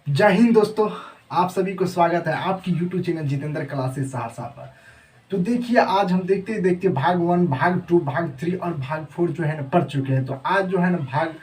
जय हिंद दोस्तों। आप सभी को स्वागत है आपकी YouTube channel Jitendra classes Saharsa पर। तो देखिए, आज हम देखते देखते भाग 1, भाग 2, भाग 3 और भाग 4 जो है ना पढ़ चुके हैं। तो आज जो है ना भाग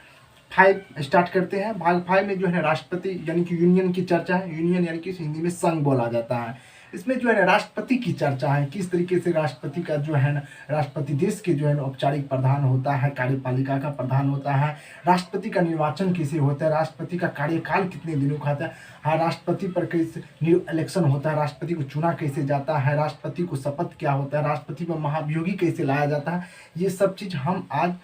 5 स्टार्ट करते हैं। भाग 5 में जो है ना राष्ट्रपति यानी कि यूनियन की चर्चा है। यूनियन यानी कि हिंदी में संघ बोला जाता है। इसमें जो है ना राष्ट्रपति की चर्चा है, किस तरीके से राष्ट्रपति का जो है ना राष्ट्रपति देश के जो है ना औपचारिक प्रधान होता है, कार्यपालिका का प्रधान होता है। राष्ट्रपति का निर्वाचन कैसे होता है, राष्ट्रपति का कार्यकाल कितने दिनों का होता है, हाँ राष्ट्रपति पर कैसे इलेक्शन होता है, राष्ट्रपति को चुना कैसे जाता है, राष्ट्रपति को शपथ क्या होता है, राष्ट्रपति पर महाभियोगी कैसे लाया जाता है। ये सब चीज हम आज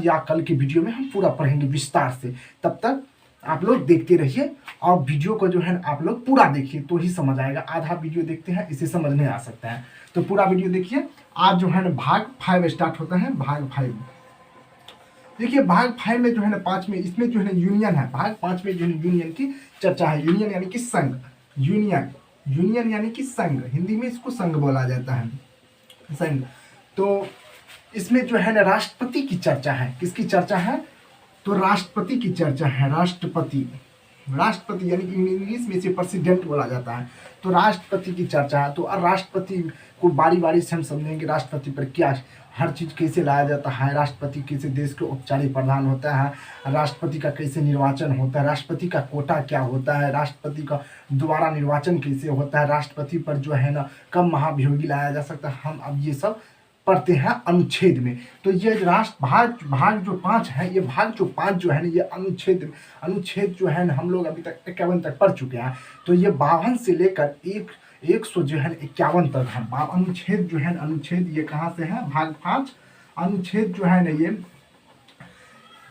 या कल के वीडियो में हम पूरा पढ़ेंगे विस्तार से। तब तक आप लोग देखते रहिए और वीडियो को जो है आप लोग पूरा देखिए तो ही समझ आएगा। आधा वीडियो देखते हैं इसे समझ नहीं आ सकता है, तो पूरा वीडियो देखिए। आज जो है ना भाग 5 स्टार्ट होता है। भाग 5 देखिए, भाग 5 में जो है ना 5 में इसमें जो है ना यूनियन है। भाग 5 में जो है यूनियन की चर्चा है। यूनियन यानी कि संघ, यूनियन यानी कि संघ, हिंदी में इसको संघ बोला जाता है, संघ। तो इसमें जो है ना राष्ट्रपति की चर्चा है। किसकी चर्चा है? तो राष्ट्रपति की चर्चा है। राष्ट्रपति यानी कि इंग्लिश में इसे प्रेसिडेंट बोला जाता है। तो राष्ट्रपति की चर्चा है। तो राष्ट्रपति को बारी बारी से हम समझेंगे राष्ट्रपति पर क्या हर चीज कैसे लाया जाता है, राष्ट्रपति कैसे देश के औपचारिक प्रधान होता है, राष्ट्रपति का कैसे निर्वाचन होता है, राष्ट्रपति का कोटा क्या होता है, राष्ट्रपति का दोबारा निर्वाचन कैसे होता है, राष्ट्रपति पर जो है ना कब महाभियोगी लाया जा सकता है। हम अब ये सब पढ़ते हैं अनुच्छेद में। तो ये राष्ट्र भाग जो 5 है, ये भाग जो 5 जो है ना, ये अनुच्छेद जो है ना हम लोग अभी तक 51 तक पढ़ चुके हैं। तो ये 52 से लेकर 100 जो है 51 तक है। अनुच्छेद जो है, अनुच्छेद ये कहाँ से है? भाग 5 अनुच्छेद जो है ना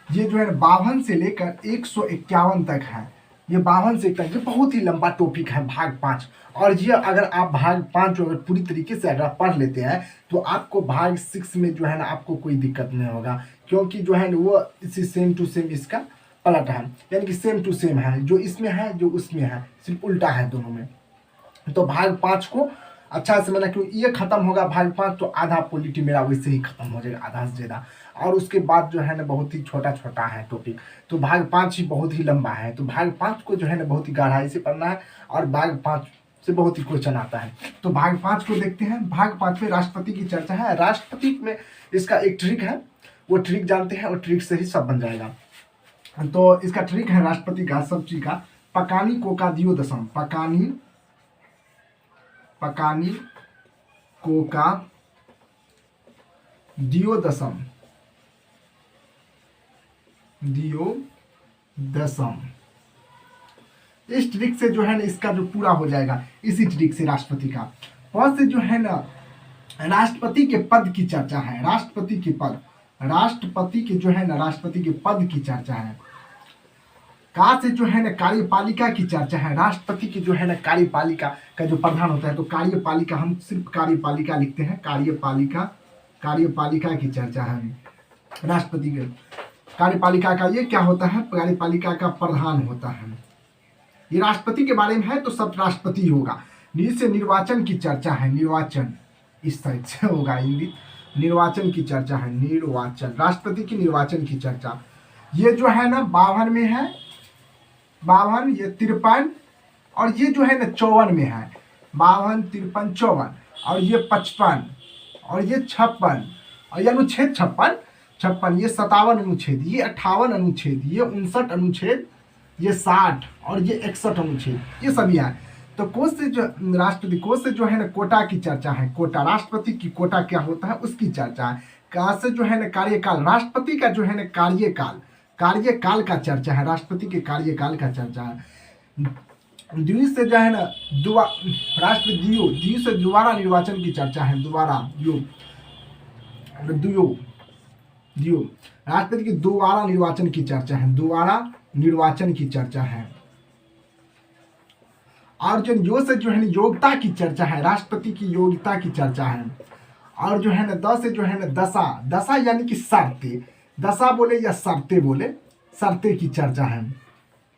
ये जो है 52 से लेकर 151 तक है। ये 52 से तक, ये बहुत ही लंबा टॉपिक है भाग 5। और ये अगर आप भाग 5 जो अगर पूरी तरीके से अगर आप पढ़ लेते हैं तो आपको भाग 6 में जो है ना आपको कोई दिक्कत नहीं होगा, क्योंकि जो है ना वो इसी सेम टू सेम इसका पलट है, यानी कि सेम टू सेम है। जो इसमें है जो उसमें है, सिर्फ उल्टा है दोनों में। तो भाग 5 को अच्छा से समझना, क्योंकि ये खत्म होगा भाग 5 तो आधा पॉलिटी मेरा वैसे ही खत्म हो जाएगा, आधा से ज़्यादा। और उसके बाद जो है ना बहुत ही छोटा छोटा है टॉपिक। तो भाग 5 ही बहुत ही लंबा है। तो भाग 5 को जो है ना बहुत ही गहराई से पढ़ना है और भाग 5 से बहुत ही क्वेश्चन आता है। तो भाग 5 को देखते हैं। भाग 5 में राष्ट्रपति की चर्चा है। राष्ट्रपति में इसका एक ट्रिक है, वो ट्रिक जानते हैं और ट्रिक से ही सब बन जाएगा। तो इसका ट्रिक है राष्ट्रपति का सब्जी का पकानी कोका दियोदशम, पकानी कोका दियोदशम, इस ट्रिक से जो है ना इसका जो पूरा हो जाएगा, इसी ट्रिक से राष्ट्रपति का पद से जो है ना राष्ट्रपति के पद की चर्चा है। राष्ट्रपति के पद की चर्चा है। का से जो है ना कार्यपालिका की चर्चा है। राष्ट्रपति की जो है ना कार्यपालिका का जो प्रधान होता है, तो कार्यपालिका, हम सिर्फ कार्यपालिका लिखते हैं, कार्यपालिका की चर्चा है। राष्ट्रपति के कार्यपालिका का ये क्या होता है? कार्यपालिका का प्रधान होता है। ये राष्ट्रपति के बारे में है तो सब राष्ट्रपति होगा। से निर्वाचन की चर्चा है। निर्वाचन इस साइड से होगा, हिंदी निर्वाचन की चर्चा है। निर्वाचन, राष्ट्रपति की निर्वाचन की चर्चा। ये जो है ना 52 में है, 52, ये 53 और ये जो है ना 54 में है। 52, 53, 54 और ये 55 और ये 56 और ये अनुच्छेद 56, ये 57 अनुच्छेद, ये 58 अनुच्छेद, ये 59 अनुच्छेद, ये 60 और ये 61 अनुच्छेद, ये सभी है। तो कोष से जो राष्ट्रपति कोष से जो है ना कोटा की चर्चा है। कोटा, राष्ट्रपति की कोटा क्या होता है उसकी चर्चा है। का से जो है ना कार्यकाल, राष्ट्रपति का जो है ना कार्यकाल का चर्चा है। राष्ट्रपति के कार्यकाल का चर्चा है। द्वि से जो है ना राष्ट्रपति द्वि से दोबारा निर्वाचन की चर्चा है। राष्ट्रपति की दोबारा निर्वाचन की चर्चा है। और जो यो से जो है ना योग्यता की चर्चा है। राष्ट्रपति की योग्यता की चर्चा है। और जो है ना 10 से जो है ना दशा यानी कि शर्तें, दशा बोले या शर्तें बोले, शर्तें की चर्चा है।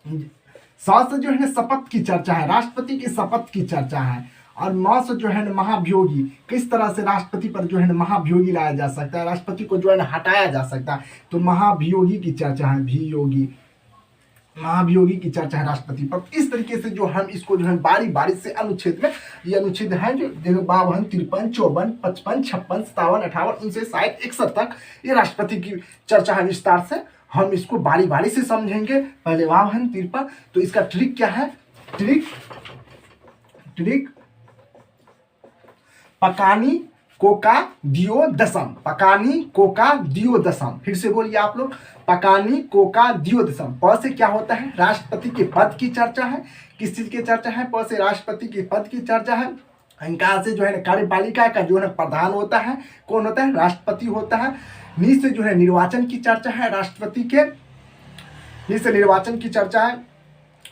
100 से जो है ना शपथ की चर्चा है। राष्ट्रपति की शपथ की चर्चा है। और 9 से जो है ना महाभियोगी, किस तरह से राष्ट्रपति पर जो है ना महाभियोगी लाया जा सकता है, राष्ट्रपति को जो है ना हटाया जा सकता है, तो महाभियोगी की चर्चा है। महाभियोगी की चर्चा है राष्ट्रपति पर। इस तरीके से जो हम इसको जो है बारी बारी से अनुच्छेद में, ये अनुच्छेद है जो देखो 52, 53, 54, 55, 56, 57, 58, उनसे शायद 61 तक ये राष्ट्रपति की चर्चा है विस्तार से। हम इसको बारी बारी से समझेंगे। पहले 52, 53, तो इसका ट्रिक क्या है? ट्रिक पकानी कोका दियो दसम, पकानी कोका दियो दसम। फिर से बोलिए आप लोग, पकानी कोका दियो दसम। प से क्या होता है? राष्ट्रपति के पद की चर्चा है। किस चीज की चर्चा है? प से राष्ट्रपति के पद की चर्चा है। अंका से जो है ना कार्यपालिका का जो है प्रधान होता है, कौन होता है? राष्ट्रपति होता है। नी से जो है निर्वाचन की चर्चा है राष्ट्रपति के, नी से निर्वाचन की चर्चा है।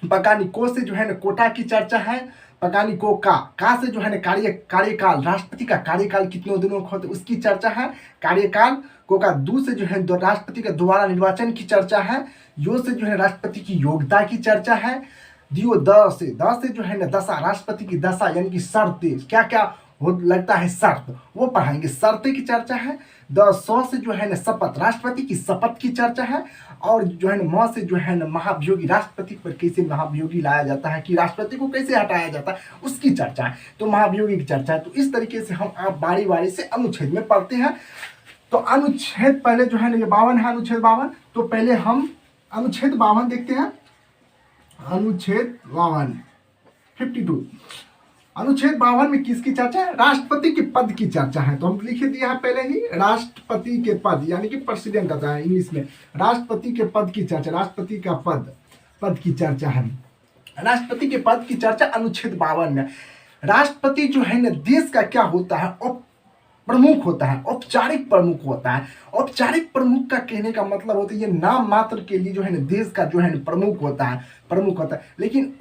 पकानी को से जो है ना कोटा की चर्चा है। पकानी को का से जो है ना कार्यकाल, राष्ट्रपति का कार्यकाल कितने दिनों का होता है उसकी चर्चा है, कार्यकाल। को का दू से जो है राष्ट्रपति का दोबारा निर्वाचन की चर्चा है। यो से जो है राष्ट्रपति की योग्यता की चर्चा है। दियो द से जो है ना दशा, राष्ट्रपति की दशा यानी कि शर्तें, क्या क्या हो लगता है शर्त, वो पढ़ाएंगे, शर्तें की चर्चा है। सौ से जो है ना शपथ, राष्ट्रपति की शपथ की चर्चा है। और जो है ना म से जो है ना महाभियोगी, राष्ट्रपति पर कैसे महाभियोगी लाया जाता है, कि राष्ट्रपति को कैसे हटाया जाता है उसकी चर्चा है। तो महाभियोगी की चर्चा है। तो इस तरीके से हम आप बारी बारी से अनुच्छेद में पढ़ते हैं। तो अनुच्छेद पहले जो है ना ये 52 है, अनुच्छेद 52। तो पहले हम अनुच्छेद 52 देखते हैं। अनुच्छेद 52 52, अनुच्छेद 52 में किसकी चर्चा है? राष्ट्रपति के पद की चर्चा है। तो हम लिखे दिया है पहले ही, राष्ट्रपति के पद यानी कि प्रेसिडेंट आता है इंग्लिश में। राष्ट्रपति के पद की चर्चा, राष्ट्रपति का पद की चर्चा है। राष्ट्रपति के पद की चर्चा अनुच्छेद 52 में। राष्ट्रपति जो है ना देश का क्या होता है? प्रमुख होता है, औपचारिक प्रमुख होता है। औपचारिक प्रमुख का कहने का मतलब होता है ये नाम मात्र के लिए जो है ना देश का जो है ना प्रमुख होता है। लेकिन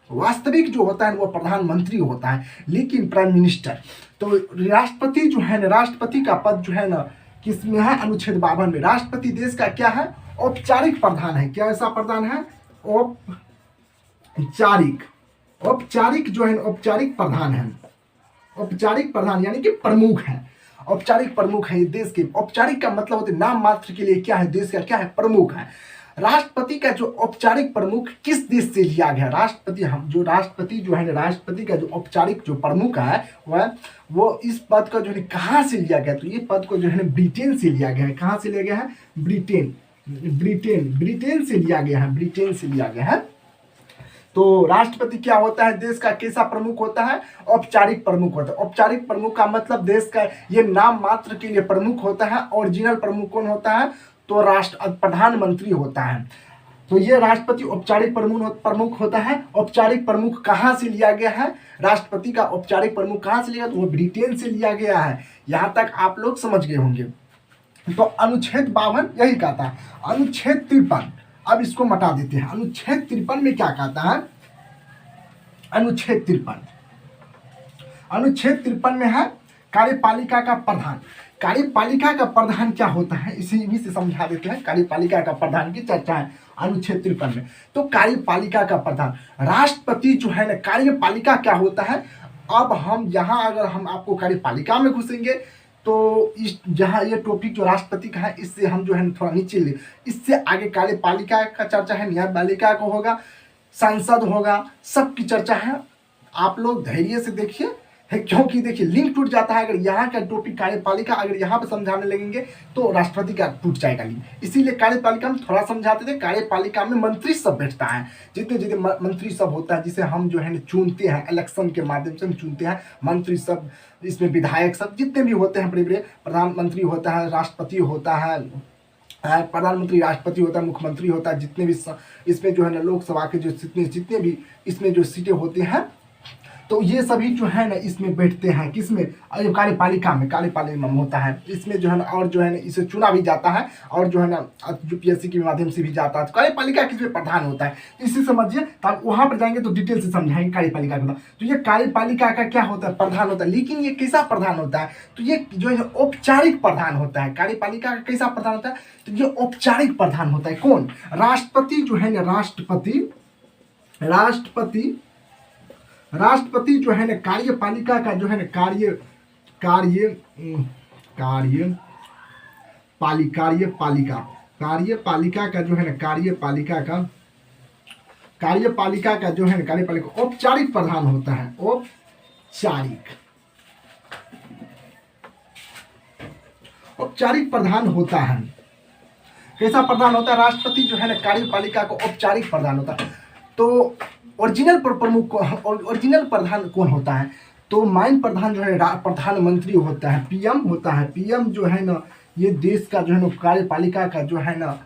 वास्तविक जो होता है वो प्रधानमंत्री होता है, लेकिन प्राइम मिनिस्टर। तो राष्ट्रपति जो है ना, राष्ट्रपति का पद जो है ना किसमें है? अनुच्छेद 52 में। राष्ट्रपति देश का क्या है? औपचारिक प्रधान है। क्या ऐसा प्रधान है? औपचारिक जो है औपचारिक प्रधान है। औपचारिक प्रधान यानी कि प्रमुख है, औपचारिक प्रमुख है देश के। औपचारिक का मतलब होता है नाम मात्र के लिए क्या है? देश का क्या है? प्रमुख है। राष्ट्रपति का जो औपचारिक प्रमुख किस देश से लिया गया? राष्ट्रपति जो है राष्ट्रपति का जो औपचारिक जो प्रमुख है वो इस पद का जो है कहाँ से लिया गया? तो ये पद को जो है ब्रिटेन से लिया गया है। कहाँ से लिया गया है? ब्रिटेन से लिया गया है, ब्रिटेन से लिया गया है। तो राष्ट्रपति क्या होता है? देश का कैसा प्रमुख होता है? औपचारिक प्रमुख होता है। औपचारिक प्रमुख का मतलब देश का ये नाम मात्र के लिए प्रमुख होता है। ओरिजिनल प्रमुख कौन होता है? तो प्रधानमंत्री होता है। तो ये राष्ट्रपति औपचारिक प्रमुख होता है। औपचारिक प्रमुख कहाँ से लिया गया है? राष्ट्रपति का औपचारिक प्रमुख कहाँ से लिया? तो वो ब्रिटेन से लिया गया है। यहाँ तक आप लोग समझ गए होंगे। तो अनुच्छेद 52 यही कहता है। अनुच्छेद 53, अब इसको मिटा देते हैं। अनुच्छेद 53 में क्या कहता है? अनुच्छेद 53 में है कार्यपालिका का प्रधान। कार्यपालिका का प्रधान क्या होता है इसी से समझा देते हैं। कार्यपालिका का प्रधान की चर्चा है अनुच्छेद 53 में। तो कार्यपालिका का प्रधान राष्ट्रपति जो है ना, कार्यपालिका क्या होता है? अब हम यहाँ अगर हम आपको कार्यपालिका में घुसेंगे तो इस जहाँ ये टॉपिक जो राष्ट्रपति का है इससे हम जो है थोड़ा नीचे ले, इससे आगे कार्यपालिका का चर्चा है, न्यायपालिका को होगा, संसद होगा, सबकी चर्चा है। आप लोग धैर्य से देखिए, क्योंकि देखिए लिंक टूट जाता है। अगर यहाँ का टॉपिक कार्यपालिका अगर यहाँ पे समझाने लगेंगे तो राष्ट्रपति का टूट जाएगा लिंक। इसीलिए कार्यपालिका में थोड़ा समझाते थे। कार्यपालिका में मंत्री सब बैठता है, जितने मंत्री सब होता है जिसे हम जो है चुनते हैं, इलेक्शन के माध्यम से हम चुनते हैं मंत्री सब। इसमें विधायक सब जितने भी होते हैं, बड़े बड़े प्रधानमंत्री होता है, राष्ट्रपति होता है, प्रधानमंत्री, राष्ट्रपति होता है, मुख्यमंत्री होता है, जितने भी इसमें जो है ना लोकसभा के जो जितने भी इसमें जो सीटें होती हैं, तो ये सभी जो है ना इसमें बैठते हैं। किसमें? कार्यपालिका में होता है। इसमें जो है ना और जो है ना इसे चुना भी जाता है और जो है ना यूपीएससी के माध्यम से भी जाता है। तो कार्यपालिका किसमें प्रधान होता है, इसे समझिए। तो आप वहाँ पर जाएंगे तो डिटेल से समझाएंगे कार्यपालिका का। तो ये कार्यपालिका का क्या होता है? प्रधान होता है। लेकिन ये कैसा प्रधान होता है? तो ये जो है औपचारिक प्रधान होता है। कार्यपालिका का कैसा प्रधान होता है? तो ये औपचारिक प्रधान होता है। कौन? राष्ट्रपति जो है ना, राष्ट्रपति जो है ना कार्यपालिका का जो है ना कार्यपालिका कार्यपालिका का जो है ना कार्यपालिका का जो है ना कार्यपालिका औपचारिक प्रधान होता है। औपचारिक प्रधान होता है। कैसा प्रधान होता है? राष्ट्रपति जो है ना कार्यपालिका को औपचारिक प्रधान होता है। तो ओरिजिनल ओरिजिनल प्रधान कौन होता है? तो माइन प्रधान जो है प्रधानमंत्री होता है, पीएम होता है। पीएम जो है ना ये देश का जो है ना कार्यपालिका का जो है ना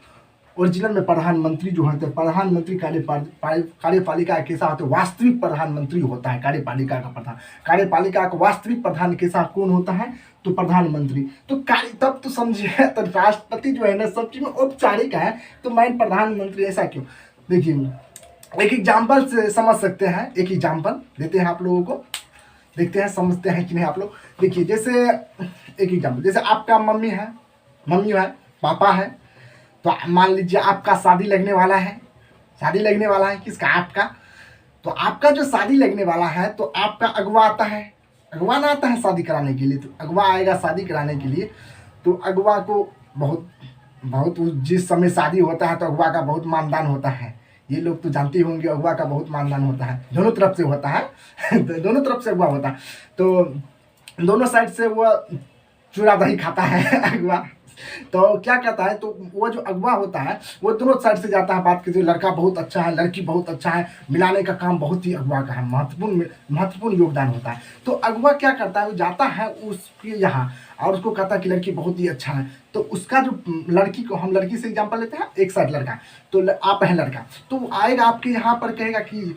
ओरिजिनल में प्रधानमंत्री जो होते हैं। प्रधानमंत्री कार्यपालिका कैसा होता है? वास्तविक प्रधानमंत्री होता है कार्यपालिका का प्रधान। कार्यपालिका का वास्तविक प्रधान कैसा कौन होता है? तो प्रधानमंत्री। तो तब तो समझिए, तो राष्ट्रपति जो है ना सब चीज में औपचारिक है, तो मैं प्रधानमंत्री ऐसा क्यों? देखिए एक एग्जाम्पल से समझ सकते हैं। एक एग्जाम्पल देते हैं आप लोगों को, देखते हैं समझते हैं कि नहीं आप लोग। देखिए जैसे एक एग्जाम्पल, जैसे आपका मम्मी है, पापा है, तो मान लीजिए आपका शादी लगने वाला है। किसका? आपका। तो आपका जो शादी लगने वाला है, तो आपका अगुआ आता है, अगुआ ना आता है शादी कराने के लिए। तो अगुआ आएगा शादी कराने के लिए, तो अगुआ को बहुत जिस समय शादी होता है तो अगुआ का बहुत मानदान होता है। ये लोग तो जानते होंगे, अगुआ का बहुत मानदान होता है, दोनों तरफ से होता है दोनों तरफ से अगुआ होता है। तो दोनों साइड से वो चूड़ा दही खाता है अगुआ। तो क्या कहता है, तो वो जो अगवा होता है वो दोनों साइड से जाता है, बात कीजिए लड़का बहुत अच्छा है, लड़की बहुत अच्छा है, मिलाने का काम बहुत ही अगवा का है, महत्वपूर्ण योगदान होता है। तो अगवा क्या करता है, वो जाता है उसके यहाँ और उसको कहता है कि लड़की बहुत ही अच्छा है। तो उसका जो लड़की को, हम लड़की से एग्जाम्पल लेते हैं, एक साइड लड़का, तो आप हैं लड़का, तो आएगा आपके यहाँ पर कहेगा कि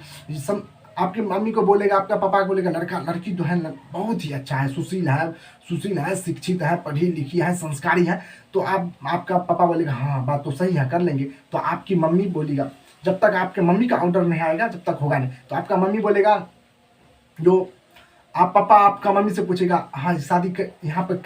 आपकी मम्मी को बोलेगा, आपका पापा को बोलेगा लड़की जो है बहुत ही अच्छा है, सुशील है, शिक्षित है, पढ़ी लिखी है, संस्कारी है। तो आपका पापा बोलेगा हाँ बात तो सही है, कर लेंगे। तो आपकी मम्मी बोलेगा, जब तक आपके मम्मी का ऑर्डर नहीं आएगा जब तक होगा नहीं। तो आपका मम्मी बोलेगा, जो आप पापा आपका मम्मी से पूछेगा हाँ शादी यहाँ पर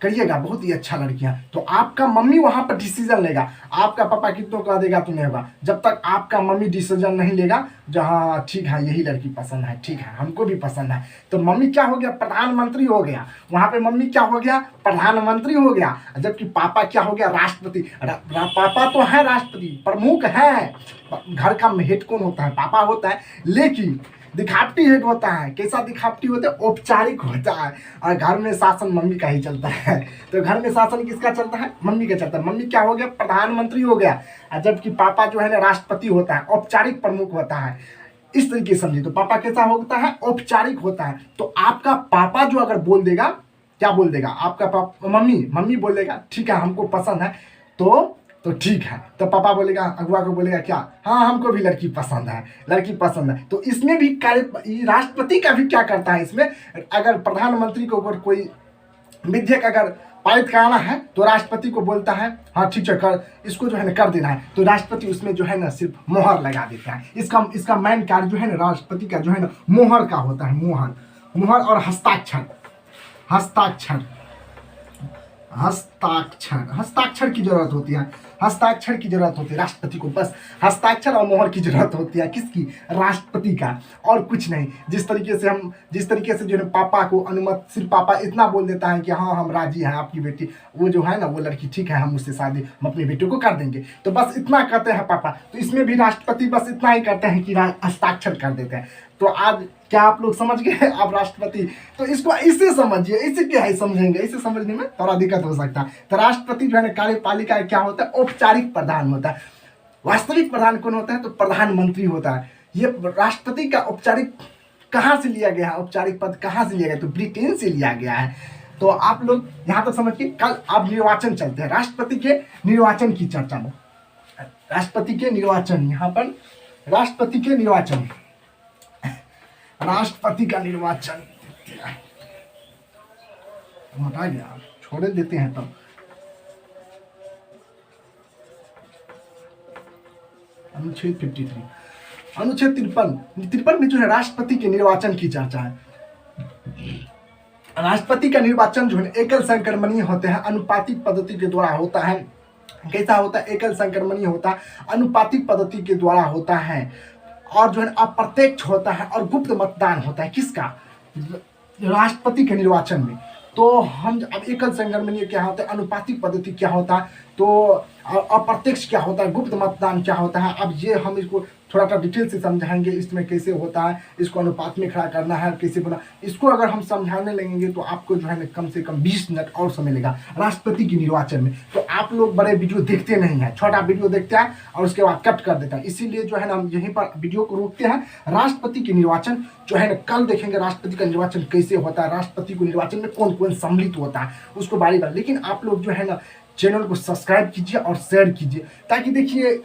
करिएगा, बहुत ही अच्छा लड़कियां। तो आपका मम्मी वहां पर डिसीजन लेगा, आपका पापा कितनों कह देगा तो नहीं होगा, जब तक आपका मम्मी डिसीजन नहीं लेगा जहाँ ठीक है यही लड़की पसंद है, ठीक है हमको भी पसंद है। तो मम्मी क्या हो गया, प्रधानमंत्री हो गया। वहां पे मम्मी क्या हो गया, प्रधानमंत्री हो गया। जबकि पापा क्या हो गया, राष्ट्रपति। पापा तो है राष्ट्रपति, प्रमुख है, घर का हेड कौन होता है, पापा होता है। लेकिन दिखावटी हेड होता है। कैसा दिखावटी होता है, औपचारिक होता है। और घर में शासन मम्मी का ही चलता है। तो घर में शासन किसका चलता है, मम्मी का चलता है। मम्मी क्या हो गया, प्रधानमंत्री हो गया। और जबकि पापा जो है ना राष्ट्रपति होता है, औपचारिक प्रमुख होता है। इस तरीके से समझिए। तो पापा कैसा होता है, औपचारिक होता है। तो आपका पापा जो अगर बोल देगा, क्या बोल देगा, आपका पापा मम्मी बोल देगा ठीक है हमको पसंद है, तो ठीक है। तो पापा बोलेगा, अगुआ को बोलेगा क्या, हाँ हमको भी लड़की पसंद है। तो इसमें भी राष्ट्रपति का भी क्या करता है, इसमें अगर प्रधानमंत्री को अगर कोई विधेयक अगर पारित कराना है तो राष्ट्रपति को बोलता है हाँ ठीक है कर, इसको जो है ना कर देना है। तो राष्ट्रपति उसमें जो है ना सिर्फ मोहर लगा देता है। इसका मेन कार्य जो है ना राष्ट्रपति का जो है ना मोहर का होता है, मोहर और हस्ताक्षर की जरूरत होती है। राष्ट्रपति को बस हस्ताक्षर और मोहर की जरूरत होती है। किसकी, राष्ट्रपति का, और कुछ नहीं। जिस तरीके से जो है पापा को अनुमति, सिर्फ पापा इतना बोल देता है कि हाँ हम राजी हैं, आपकी बेटी वो जो है ना वो लड़की ठीक है, हम उससे शादी हम अपनी बेटी को कर देंगे। तो बस इतना कहते हैं पापा। तो इसमें भी राष्ट्रपति बस इतना ही करते हैं कि हस्ताक्षर कर देते हैं। तो आज क्या आप लोग समझ गए आप राष्ट्रपति? तो इसको इसे समझिए, इसे क्या है समझेंगे, इसे समझने में थोड़ा दिक्कत हो सकता है। तो राष्ट्रपति जो है कार्यपालिका क्या होता है, औपचारिक प्रधान होता है। वास्तविक प्रधान कौन होता है, तो प्रधानमंत्री होता है। ये राष्ट्रपति का औपचारिक कहाँ से लिया गया है, औपचारिक पद कहाँ से लिया गया, तो ब्रिटेन से लिया गया है। तो आप लोग यहाँ तक समझिए। कल अब निर्वाचन चलते हैं, राष्ट्रपति के निर्वाचन की चर्चा में। राष्ट्रपति के निर्वाचन, यहाँ पर राष्ट्रपति का निर्वाचन हटा गया, छोड़ देते हैं। तब अनुच्छेद 53, अनुच्छेद 53 में जो है राष्ट्रपति के निर्वाचन की चर्चा है। राष्ट्रपति का निर्वाचन जो है एकल संक्रमणीय होते हैं, अनुपातिक पद्धति के द्वारा होता है। कैसा होता है, एकल संक्रमणीय होता है, अनुपातिक पद्धति के द्वारा होता है। और जो है अप्रत्यक्ष होता है और गुप्त मतदान होता है। किसका, राष्ट्रपति के निर्वाचन में। तो हम अब एकल संगमनीय क्या होता है, अनुपातिक पद्धति क्या होता है, तो अप्रत्यक्ष क्या होता है, गुप्त मतदान क्या होता है। अब ये हम इसको थोड़ा सा डिटेल से समझाएंगे, इसमें कैसे होता है, इसको अनुपात में खड़ा करना है, कैसे बना, इसको अगर हम समझाने लगेंगे तो आपको जो है ना कम से कम 20 मिनट और समय लेगा राष्ट्रपति के निर्वाचन में। तो आप लोग बड़े वीडियो देखते नहीं हैं, छोटा वीडियो देखते हैं और उसके बाद कट कर देता है, इसीलिए जो है ना हम यहीं पर वीडियो को रोकते हैं। राष्ट्रपति के निर्वाचन जो है ना कल देखेंगे, राष्ट्रपति का निर्वाचन कैसे होता है, राष्ट्रपति को निर्वाचन में कौन कौन सम्मिलित होता है उसको बारी बारी। लेकिन आप लोग जो है ना चैनल को सब्सक्राइब कीजिए और शेयर कीजिए, ताकि देखिए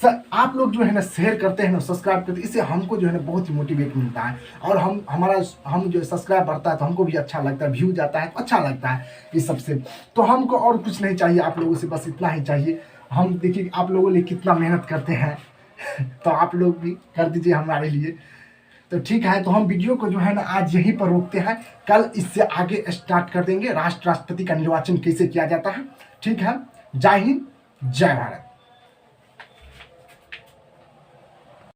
आप लोग जो है ना शेयर करते हैं ना, सब्सक्राइब करते हैं, इससे हमको जो है ना बहुत ही मोटिवेट मिलता है और हम जो सब्सक्राइब बढ़ता है तो हमको भी अच्छा लगता है, व्यू जाता है तो अच्छा लगता है इस सबसे। तो हमको और कुछ नहीं चाहिए आप लोगों से, बस इतना ही चाहिए। हम देखिए आप लोगों लिए कितना मेहनत करते हैं तो आप लोग भी कर दीजिए हमारे लिए। तो ठीक है, तो हम वीडियो को जो है ना आज यहीं पर रोकते हैं, कल इससे आगे स्टार्ट कर देंगे राष्ट्रपति का निर्वाचन कैसे किया जाता है। ठीक है, जय हिंद, जय भारत।